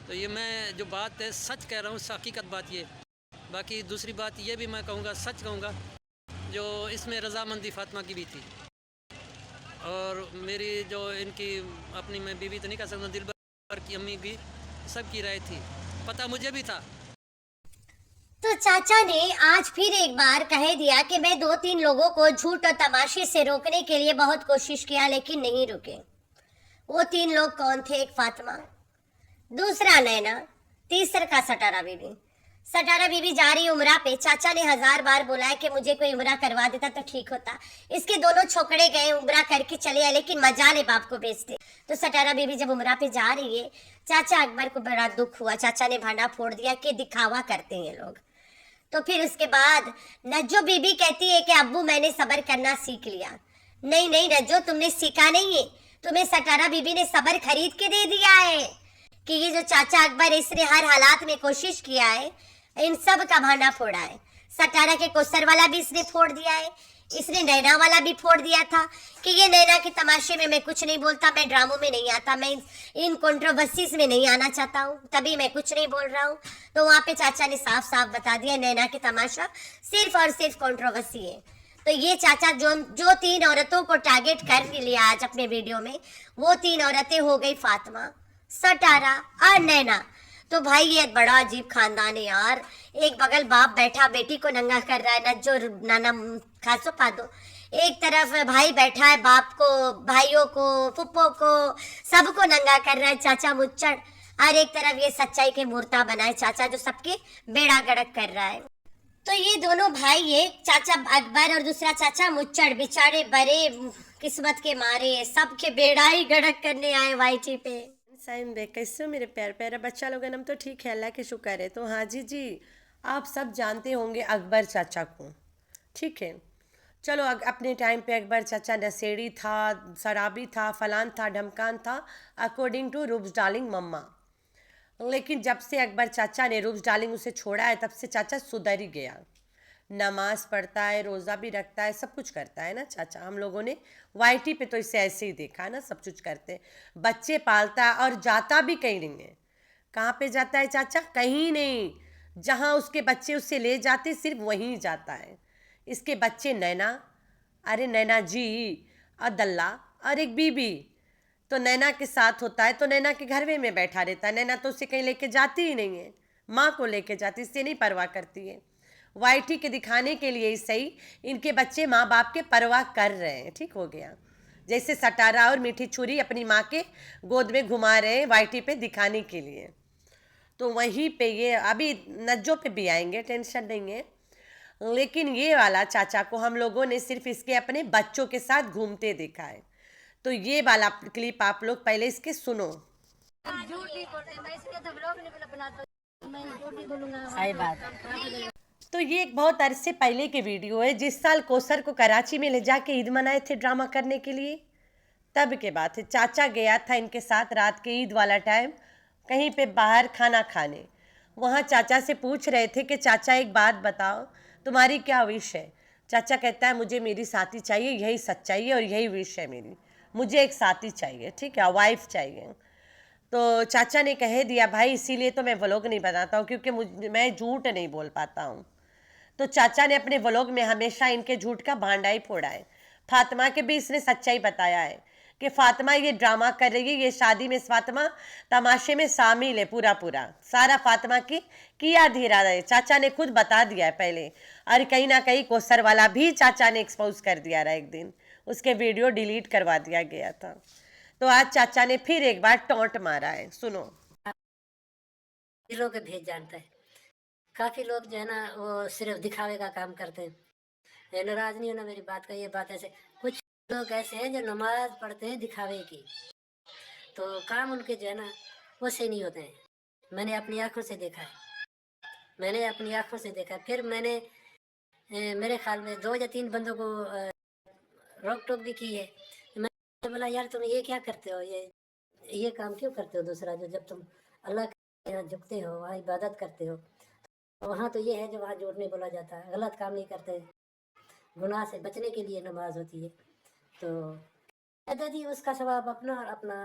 तो ये मैं जो बात है सच कह रहा हूँ, हकीकत बात ये। बाकी दूसरी बात ये भी मैं कहूँगा, सच कहूँगा, जो इसमें रज़ामंदी फ़ातिमा की भी थी। और मेरी जो इनकी अपनी, मैं बीवी तो नहीं कह सकता, दिलबर की अम्मी की, सबकी राय थी, पता मुझे भी था। तो चाचा ने आज फिर एक बार कह दिया कि मैं 2-3 लोगों को झूठ और तमाशे से रोकने के लिए बहुत कोशिश किया लेकिन नहीं रुके। वो 3 लोग कौन थे? एक फातिमा, दूसरा नैना, तीसरा का सटारा बीबी। सटारा बीबी जा रही उमरा पे, चाचा ने 1000 बार बोला है कि मुझे कोई उमरा करवा देता तो ठीक होता। इसके दोनों छोकरे गए उमरा करके चले आए, लेकिन मजाले बाप को बेचते। तो सटारा बीबी जब उमरा पे जा रही है, चाचा अकबर को बड़ा दुख हुआ। चाचा ने भांडा फोड़ दिया कि दिखावा करते हैं लोग। तो फिर उसके बाद नज्जो बीबी कहती है कि अब्बू मैंने सबर करना सीख लिया। नहीं नहीं नज्जो, तुमने सीखा नहीं है, तुम्हें सटारा बीबी ने सबर खरीद के दे दिया है। कि ये जो चाचा अकबर है, इसने हर हालात में कोशिश किया है, इन सब का भांडा फोड़ा है। सटारा के कोसर वाला भी इसने फोड़ दिया है, इसने नैना वाला भी फोड़ दिया था कि ये नैना के तमाशे में मैं कुछ नहीं बोलता, मैं ड्रामों में नहीं आता, मैं इन कंट्रोवर्सीज में नहीं आना चाहता हूँ, तभी मैं कुछ नहीं बोल रहा हूँ। तो वहाँ पे चाचा ने साफ साफ बता दिया नैना के तमाशा सिर्फ और सिर्फ कंट्रोवर्सी है। तो ये चाचा जो जो 3 औरतों को टारगेट कर लिया आज अपने वीडियो में, वो 3 औरतें हो गई फातिमा, सटारा और नैना। तो भाई ये बड़ा अजीब खानदान है यार। एक बगल बाप बैठा बेटी को नंगा कर रहा है, नज्जो नाना खासो पादो। एक तरफ भाई बैठा है बाप को, भाइयों को, फुप्पो को, सबको नंगा कर रहा है चाचा मुच्चड़। और एक तरफ ये सच्चाई के मूर्ता बनाए चाचा जो सबके बेड़ा गड़क कर रहा है। तो ये दोनों भाई, एक चाचा अकबर और दूसरा चाचा मुच्चड़, बेचारे बड़े किस्मत के मारे सबके बेड़ा ही गड़क करने आए वाईटी पे। साइन देख कैसे हो मेरे प्यार प्यारा बच्चा लोग? हम तो ठीक है, अल्लाह के शुक्र है। तो हाँ जी जी, आप सब जानते होंगे अकबर चाचा को, ठीक है। चलो अपने टाइम पे अकबर चाचा नशेड़ी था, शराबी था, फलान था, ढमकान था, अकॉर्डिंग टू रूब्स डार्लिंग मम्मा। लेकिन जब से अकबर चाचा ने रूब्स डार्लिंग उसे छोड़ा है, तब से चाचा सुधर ही गया। नमाज पढ़ता है, रोज़ा भी रखता है, सब कुछ करता है ना चाचा। हम लोगों ने वाईटी पे तो इसे ऐसे ही देखा है ना, सब कुछ करते हैं, बच्चे पालता है और जाता भी कहीं नहीं है। कहाँ पे जाता है चाचा? कहीं नहीं, जहाँ उसके बच्चे उससे ले जाते सिर्फ वहीं जाता है। इसके बच्चे नैना, अरे नैना जी, अदल्ला और एक बीबी, तो नैना के साथ होता है तो नैना के घर में बैठा रहता है। नैना तो उसे कहीं लेके जाती ही नहीं है, माँ को लेके जाती, इससे नहीं परवाह करती है। वाईटी के दिखाने के लिए ही सही, इनके बच्चे माँ बाप के परवाह कर रहे हैं, ठीक हो गया। जैसे सटारा और मीठी छुरी अपनी माँ के गोद में घुमा रहे हैं वाईटी पे दिखाने के लिए। तो वहीं पे ये अभी नज्जों पे भी आएंगे, टेंशन नहीं है। लेकिन ये वाला चाचा को हम लोगों ने सिर्फ इसके अपने बच्चों के साथ घूमते देखा है। तो ये वाला क्लिप आप लोग पहले इसके सुनो। सही बात। तो ये एक बहुत अरसे पहले के वीडियो है, जिस साल कोसर को कराची में ले जाके ईद मनाए थे ड्रामा करने के लिए, तब के बात है। चाचा गया था इनके साथ रात के ईद वाला टाइम कहीं पे बाहर खाना खाने। वहाँ चाचा से पूछ रहे थे कि चाचा एक बात बताओ, तुम्हारी क्या विश है? चाचा कहता है मुझे मेरी साथी चाहिए, यही सच्चाई है और यही विश है मेरी, मुझे एक साथी चाहिए, ठीक है, वाइफ चाहिए। तो चाचा ने कह दिया भाई इसीलिए तो मैं व्लॉग नहीं बनाता हूँ, क्योंकि मैं झूठ नहीं बोल पाता हूँ। तो चाचा ने अपने व्लॉग में हमेशा इनके झूठ का भांडा ही फोड़ा है। फातिमा के भी इसने सच्चाई बताया है कि फातिमा ये ड्रामा कर रही है, ये शादी में फातिमा तमाशे में शामिल है, पूरा पूरा सारा फातिमा की किया धीरा है। चाचा ने खुद बता दिया है पहले, और कहीं ना कहीं कोसर वाला भी चाचा ने एक्सपोज कर दिया रहा, एक दिन उसके वीडियो डिलीट करवा दिया गया था। तो आज चाचा ने फिर एक बार टोंट मारा है, सुनो। दिलों के भेद जानता है। काफ़ी लोग जो है ना वो सिर्फ दिखावे का काम करते हैं। ये नाराज नहीं होना मेरी बात का, ये बात ऐसे कुछ लोग ऐसे हैं जो नमाज पढ़ते हैं दिखावे की, तो काम उनके जो है ना वो सही नहीं होते हैं। मैंने अपनी आंखों से देखा है, मैंने अपनी आंखों से देखा। फिर मैंने मेरे ख्याल में 2 या 3 बंदों को रोक टोक भी की है। मैं बोला यार तुम ये क्या करते हो, ये काम क्यों करते हो दूसरा, जो जब तुम अल्लाह के यहाँ झुकते हो, वहाँ इबादत करते हो, वहाँ तो ये है जो वहाँ झूठ नहीं बोला जाता, गलत काम नहीं करते, गुनाह से बचने के लिए नमाज होती है। तो दादी उसका सवाब अपना और अपना,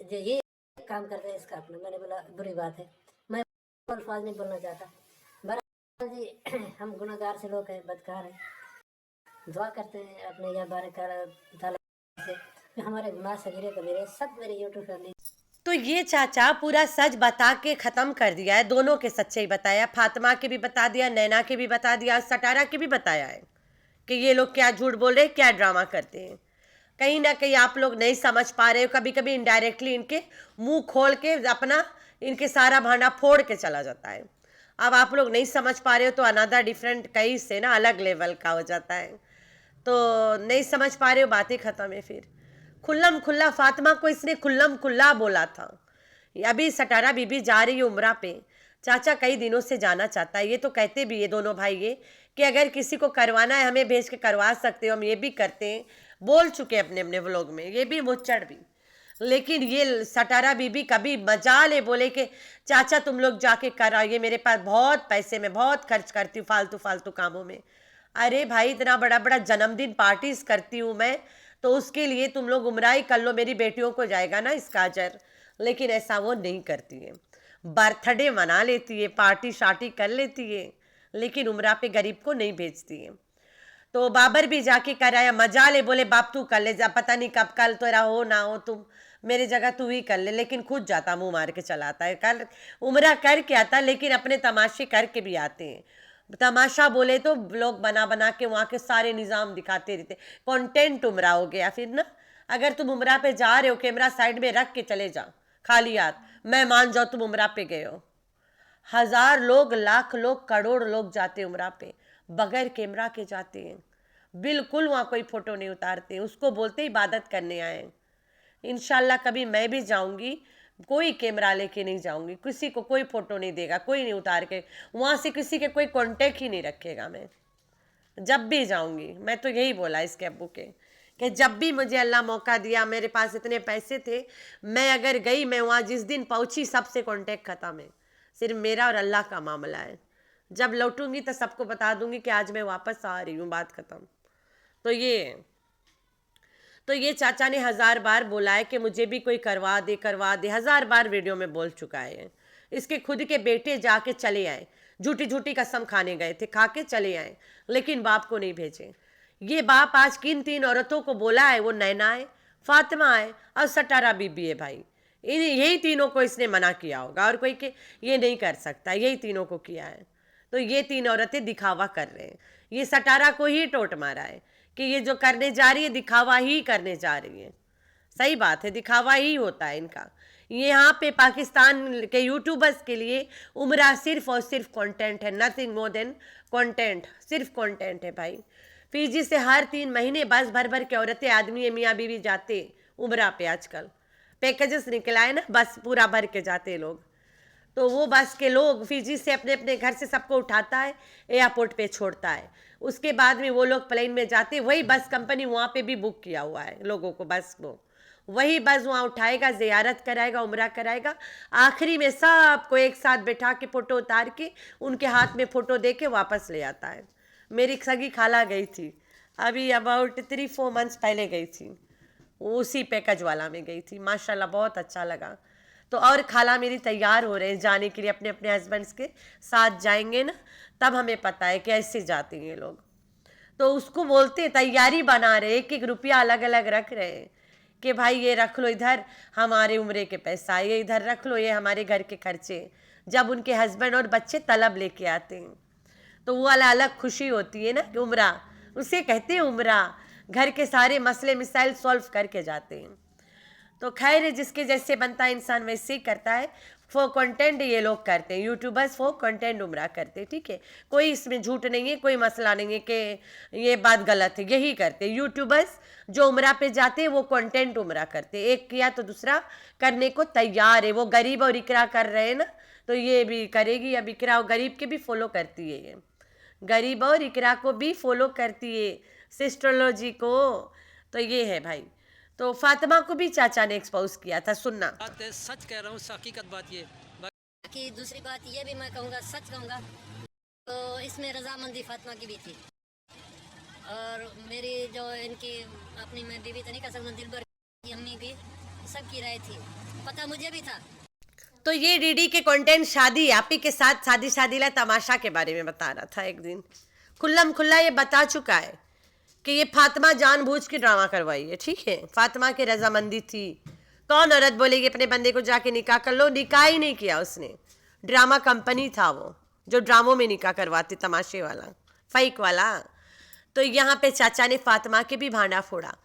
जो ये एक काम करते हैं इसका अपना। मैंने बोला बुरी बात है, मैं अल्फाज नहीं बोलना चाहता। बहरहाल जी हम गुनाहगार से लोग हैं, बदकार हैं, दुआ करते हैं अपने या बारक ताला से कि हमारे गुनाह सगीरे कबीरे सब मेरे यूट्यूब फैमिली। तो ये चाचा पूरा सच बता के ख़त्म कर दिया है, दोनों के सच्चे ही बताया, फातिमा के भी बता दिया, नैना के भी बता दिया, सटारा के भी बताया है कि ये लोग क्या झूठ बोल रहे हैं, क्या ड्रामा करते हैं। कहीं ना कहीं आप लोग नहीं समझ पा रहे हो, कभी कभी इनडायरेक्टली इनके मुंह खोल के अपना इनके सारा भांडा फोड़ के चला जाता है। अब आप लोग नहीं समझ पा रहे हो तो अनदर डिफरेंट कहीं से ना अलग लेवल का हो जाता है। तो नहीं समझ पा रहे हो, बातें ख़त्म है। फिर खुल्लम खुल्ला फातिमा को इसने खुल्लम खुल्ला बोला था। अभी सटारा बीबी जा रही है उम्रा पे, चाचा कई दिनों से जाना चाहता है। ये तो कहते भी ये दोनों भाई ये कि अगर किसी को करवाना है हमें भेज के करवा सकते हो, हम ये भी करते हैं, बोल चुके अपने अपने व्लॉग में, ये भी मुच्चड़ भी। लेकिन ये सटारा बीबी कभी मजाल है बोले कि चाचा तुम लोग जाके कराओ, ये मेरे पास बहुत पैसे में बहुत खर्च करती हूँ फालतू फालतू कामों में। अरे भाई इतना बड़ा बड़ा जन्मदिन पार्टीज करती हूँ मैं, तो उसके लिए तुम लोग उम्रा ही कर लो, मेरी बेटियों को जाएगा ना इसका अजर। लेकिन ऐसा वो नहीं करती है, बर्थडे मना लेती है, पार्टी शार्टी कर लेती है, लेकिन उम्रा पे गरीब को नहीं भेजती है। तो बाबर भी जाके कराया, मजा ले, बोले बाप तू कर ले जा, पता नहीं कब कल तेरा हो ना हो, तुम मेरे जगह तू ही कर ले, लेकिन खुद जाता मुंह मार के चलाता है। कल उम्रा करके आता, लेकिन अपने तमाशे करके भी आते हैं। तमाशा बोले तो लोग बना बना के वहाँ के सारे निज़ाम दिखाते रहते, कंटेंट उम्रा हो गया फिर ना। अगर तुम उम्रा पे जा रहे हो, कैमरा साइड में रख के चले जाओ खाली हाथ, मैं मान जाओ तुम उम्रा पे गए हो। 1000 लोग, लाख लोग, करोड़ लोग जाते उम्रा पे, बगैर कैमरा के जाते हैं, बिल्कुल वहाँ कोई फ़ोटो नहीं उतारते, उसको बोलते इबादत करने आए। इंशाल्लाह कभी मैं भी जाऊँगी, कोई कैमरा लेके नहीं जाऊँगी, किसी को कोई फ़ोटो नहीं देगा, कोई नहीं उतार के, वहाँ से किसी के कोई कांटेक्ट ही नहीं रखेगा। मैं जब भी जाऊँगी, मैं तो यही बोला इसके अब्बू के कि जब भी मुझे अल्लाह मौका दिया, मेरे पास इतने पैसे थे, मैं अगर गई, मैं वहाँ जिस दिन पहुँची सबसे कांटेक्ट ख़त्म है, सिर्फ मेरा और अल्लाह का मामला है। जब लौटूंगी तो सबको बता दूंगी कि आज मैं वापस आ रही हूँ, बात ख़त्म। तो ये चाचा ने 1000 बार बोला है कि मुझे भी कोई करवा दे, 1000 बार वीडियो में बोल चुका है। इसके खुद के बेटे जाके चले आए, झूठी झूठी कसम खाने गए थे, खा के चले आए, लेकिन बाप को नहीं भेजे। ये बाप आज किन 3 औरतों को बोला है, वो नैना है, फातिमा है और सटारा बीबी है। भाई यही तीनों को इसने मना किया होगा, और कोई के ये नहीं कर सकता, यही तीनों को किया है। तो ये 3 औरतें दिखावा कर रहे हैं, ये सटारा को ही टोट मारा है कि ये जो करने जा रही है दिखावा ही करने जा रही है। सही बात है, दिखावा ही होता है इनका। यहाँ पे पाकिस्तान के यूट्यूबर्स के लिए उम्रा सिर्फ और सिर्फ कंटेंट है, नथिंग मोर देन कंटेंट, सिर्फ कंटेंट है भाई। फीजी से हर 3 महीने बस भर भर के औरतें, आदमी, मियाँ बीवी जाते उम्रा पे। आजकल पैकेजेस निकला है ना, बस पूरा भर के जाते लोग। तो वो बस के लोग फीजी से अपने अपने घर से सबको उठाता है, एयरपोर्ट पे छोड़ता है, उसके बाद में वो लोग प्लेन में जाते। वही बस कंपनी वहाँ पे भी बुक किया हुआ है लोगों को, बस को वही बस वहाँ उठाएगा, ज़ियारत कराएगा, उम्रा कराएगा, आखिरी में सबको एक साथ बैठा के फ़ोटो उतार के उनके हाथ में फ़ोटो दे के वापस ले आता है। मेरी सगी खाला गई थी अभी अबाउट 3-4 मंथ्स पहले गई थी, उसी पैकेज वाला में गई थी, माशाल्लाह बहुत अच्छा लगा। तो और खाला मेरी तैयार हो रहे हैं जाने के लिए, अपने अपने हस्बैंड्स के साथ जाएंगे ना, तब हमें पता है कि ऐसे जाते हैं लोग। तो उसको बोलते तैयारी बना रहे, 1-1 रुपया अलग अलग रख रहे हैं कि भाई ये रख लो इधर हमारे उम्रे के पैसा, ये इधर रख लो ये हमारे घर के खर्चे। जब उनके हस्बैंड और बच्चे तलब लेके आते हैं तो वो वाला अलग खुशी होती है ना कि उम्रा, उसे कहते हैं उम्रा, घर के सारे मसले मिसाइल सॉल्व करके जाते हैं। तो खैर है, जिसके जैसे बनता है इंसान वैसे ही करता है। फॉर कंटेंट ये लोग करते हैं, यूट्यूबर्स फॉर कंटेंट उम्रा करते हैं, ठीक है, कोई इसमें झूठ नहीं है, कोई मसला नहीं है कि ये बात गलत है, यही करते हैं यूट्यूबर्स जो उम्रा पे जाते हैं, वो कंटेंट उम्रा करते हैं। एक किया तो दूसरा करने को तैयार है। वो गरीब और इकरा कर रहे हैं ना, तो ये भी करेगी। अब इकरा और गरीब के भी फॉलो करती है, ये गरीब और इकरा को भी फॉलो करती है, सिस्ट्रोलॉजी को। तो ये है भाई। तो फातिमा को भी चाचा ने एक्सपोज किया था, सुनना। बात है, सच कह रहा हूँ, हकीकत बात ये। बाकी दूसरी बात ये भी मैं कहूँगा, सच कहूँगा, तो इसमें रजामंदी फातिमा की भी थी, और मेरी जो इनकी अपनी मैं बीवी तो नहीं कह सकता, दिलबर की अम्मी भी सबकी राय थी। पता मुझे भी था। तो ये डीडी के कंटेंट शादी आप ही के साथ शादी ला तमाशा के बारे में बता रहा था एक दिन। खुल्लम खुल्ला ये बता चुका है कि ये फातिमा जानबूझ के ड्रामा करवाई है, ठीक है। फातिमा की रजामंदी थी। कौन औरत बोलेगी अपने बंदे को जाके निकाह कर लो? निकाह ही नहीं किया उसने। ड्रामा कंपनी था वो जो ड्रामों में निकाह करवाती, तमाशे वाला, फेक वाला। तो यहाँ पे चाचा ने फातिमा के भी भांडा फोड़ा।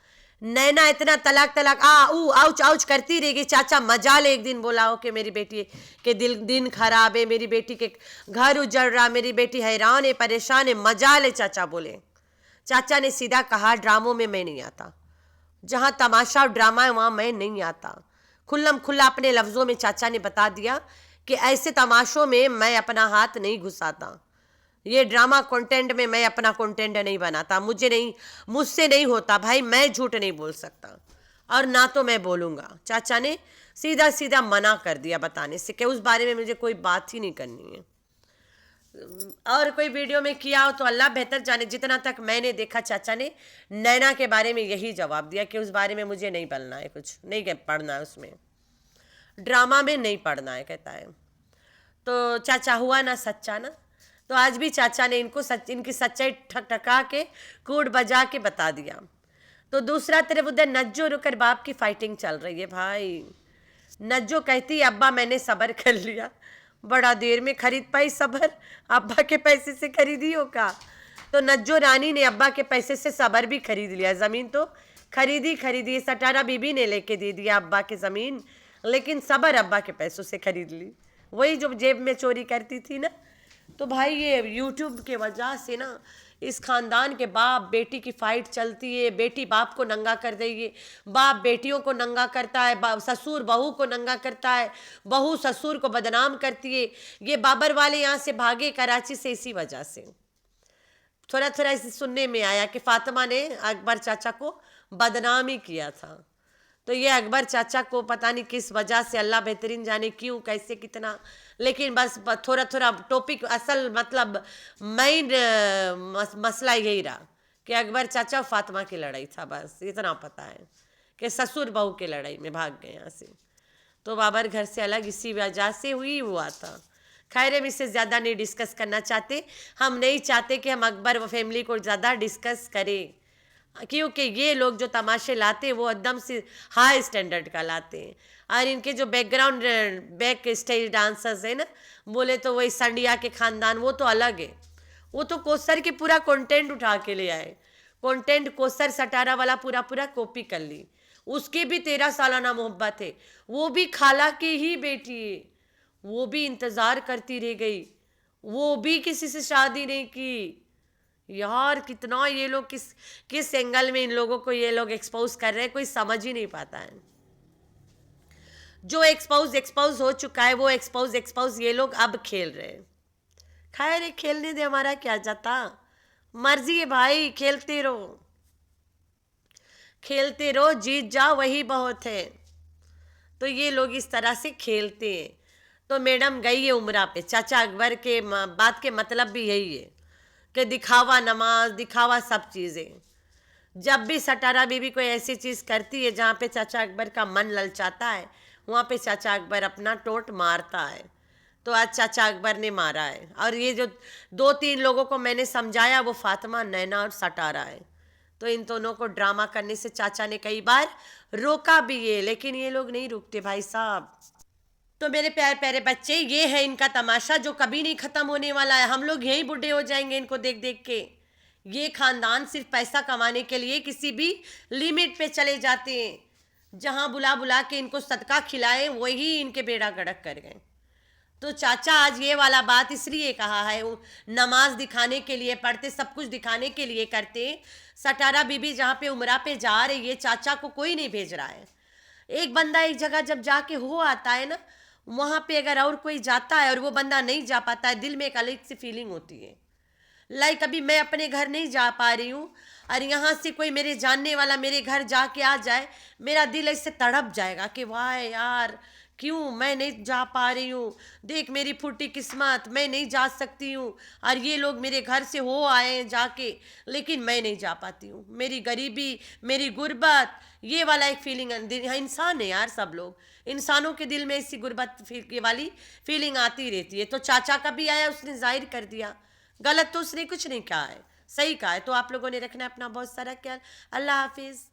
नैना इतना तलाक आउच आउच करती रहेगी। चाचा मजाल एक दिन बोला हो कि मेरी बेटी के दिन खराब है, मेरी बेटी के घर उजड़ रहा, मेरी बेटी हैरान है, परेशान है, मजाल है। चाचा बोले, चाचा ने सीधा कहा ड्रामों में मैं नहीं आता, जहाँ तमाशा और ड्रामा है वहाँ मैं नहीं आता। खुल्लम खुल्ला अपने लफ्ज़ों में चाचा ने बता दिया कि ऐसे तमाशों में मैं अपना हाथ नहीं घुसाता, ये ड्रामा कंटेंट में मैं अपना कंटेंट नहीं बनाता, मुझसे नहीं होता भाई, मैं झूठ नहीं बोल सकता और ना तो मैं बोलूँगा। चाचा ने सीधा सीधा मना कर दिया बताने से कि उस बारे में मुझे कोई बात ही नहीं करनी है। और कोई वीडियो में किया हो तो अल्लाह बेहतर जाने। जितना तक मैंने देखा चाचा ने नैना के बारे में यही जवाब दिया कि उस बारे में मुझे नहीं बोलना है, कुछ नहीं पढ़ना है, उसमें ड्रामा में नहीं पढ़ना है, कहता है। तो चाचा हुआ ना सच्चा ना। तो आज भी चाचा ने इनकी सच्चाई ठकठका के कूड़ बजा के बता दिया। तो दूसरा तरफ उधर नज्जो रुकर बाप की फाइटिंग चल रही है भाई। नज्जो कहती है अब्बा मैंने सब्र कर लिया, बड़ा देर में खरीद पाई सब्र, अब्बा के पैसे से खरीदी हो का। तो नज्जो रानी ने अब्बा के पैसे से सब्र भी खरीद लिया। ज़मीन तो खरीदी, सटारा बीबी ने लेके दे दिया अब्बा की ज़मीन, लेकिन सब्र अब्बा के पैसों से खरीद ली, वही जो जेब में चोरी करती थी ना। तो भाई ये यूट्यूब के वजह से ना इस ख़ानदान के बाप बेटी की फ़ाइट चलती है। बेटी बाप को नंगा कर देगी, बाप बेटियों को नंगा करता है, ससुर बहू को नंगा करता है, बहू ससुर को बदनाम करती है। ये बाबर वाले यहाँ से भागे कराची से इसी वजह से। थोड़ा थोड़ा इसे सुनने में आया कि फातिमा ने अकबर चाचा को बदनाम ही किया था। तो ये अकबर चाचा को पता नहीं किस वजह से, अल्लाह बेहतरीन जाने क्यों कैसे कितना, लेकिन बस थोड़ा थोड़ा टॉपिक असल मतलब मेन मसला यही रहा कि अकबर चाचा और फातिमा की लड़ाई था। बस इतना पता है कि ससुर बहू की लड़ाई में भाग गए यहाँ से। तो बाबर घर से अलग इसी वजह से हुआ था। खैर हम इससे ज़्यादा नहीं डिस्कस करना चाहते। हम नहीं चाहते कि हम अकबर व फैमिली को ज़्यादा डिस्कस करें, क्योंकि ये लोग जो तमाशे लाते हैं वो एकदम से हाई स्टैंडर्ड का लाते हैं। और इनके जो बैक स्टेज डांसर्स है ना, बोले तो वही संडिया के ख़ानदान, वो तो अलग है। वो तो कोसर के पूरा कंटेंट उठा के ले आए, कंटेंट कोसर सटारा वाला पूरा कॉपी कर ली। उसकी भी 13 सालाना मोहब्बत है, वो भी खाला की ही बेटी है, वो भी इंतज़ार करती रह गई, वो भी किसी से शादी नहीं की। यार कितना ये लोग किस एंगल में इन लोगों को ये लोग एक्सपोज कर रहे हैं, कोई समझ ही नहीं पाता है। जो एक्सपोज हो चुका है वो एक्सपोज ये लोग अब खेल रहे हैं। खैर खेलने दे, हमारा क्या जाता, मर्जी है भाई, खेलते रहो, जीत जाओ वही बहुत है। तो ये लोग इस तरह से खेलते हैं। तो मैडम गई है उम्रा पे। चाचा अकबर के बात के मतलब भी यही है कि दिखावा नमाज, दिखावा सब चीज़ें। जब भी सटारा बीबी कोई ऐसी चीज़ करती है जहाँ पे चाचा अकबर का मन ललचाता है, वहाँ पे चाचा अकबर अपना टोट मारता है। तो आज चाचा अकबर ने मारा है। और ये जो 2-3 लोगों को मैंने समझाया वो फातिमा, नैना और सटारा है। तो इन दोनों को ड्रामा करने से चाचा ने कई बार रोका भी है, लेकिन ये लोग नहीं रुकते भाई साहब। तो मेरे प्यारे बच्चे, ये है इनका तमाशा जो कभी नहीं ख़त्म होने वाला है। हम लोग यहीं बूढ़े हो जाएंगे इनको देख देख के। ये ख़ानदान सिर्फ पैसा कमाने के लिए किसी भी लिमिट पे चले जाते हैं। जहाँ बुला के इनको सदका खिलाएं वही इनके बेड़ा गड़क कर गए। तो चाचा आज ये वाला बात इसलिए कहा है, नमाज दिखाने के लिए पढ़ते, सब कुछ दिखाने के लिए करते। सटारा बीबी जहाँ पे उमरा पे जा रही है, चाचा को कोई नहीं भेज रहा है। एक बंदा एक जगह जब जाके हो आता है ना, वहाँ पे अगर और कोई जाता है और वो बंदा नहीं जा पाता है, दिल में एक अलग सी फीलिंग होती है। लाइक अभी मैं अपने घर नहीं जा पा रही हूँ और यहाँ से कोई मेरे जानने वाला मेरे घर जाके आ जाए, मेरा दिल ऐसे तड़प जाएगा कि वाह यार क्यों मैं नहीं जा पा रही हूँ, देख मेरी फूटी किस्मत, मैं नहीं जा सकती हूँ, और ये लोग मेरे घर से हो आए हैं जाके, लेकिन मैं नहीं जा पाती हूँ, मेरी गरीबी, मेरी गुर्बत, ये वाला एक फीलिंग। इंसान है यार, सब लोग इंसानों के दिल में ऐसी गुर्बत ये वाली फीलिंग आती रहती है। तो चाचा का भी आया, उसने जाहिर कर दिया, गलत तो उसने कुछ नहीं कहा है, सही कहा है। तो आप लोगों ने रखना है अपना बहुत सारा ख्याल। अल्लाह हाफिज़।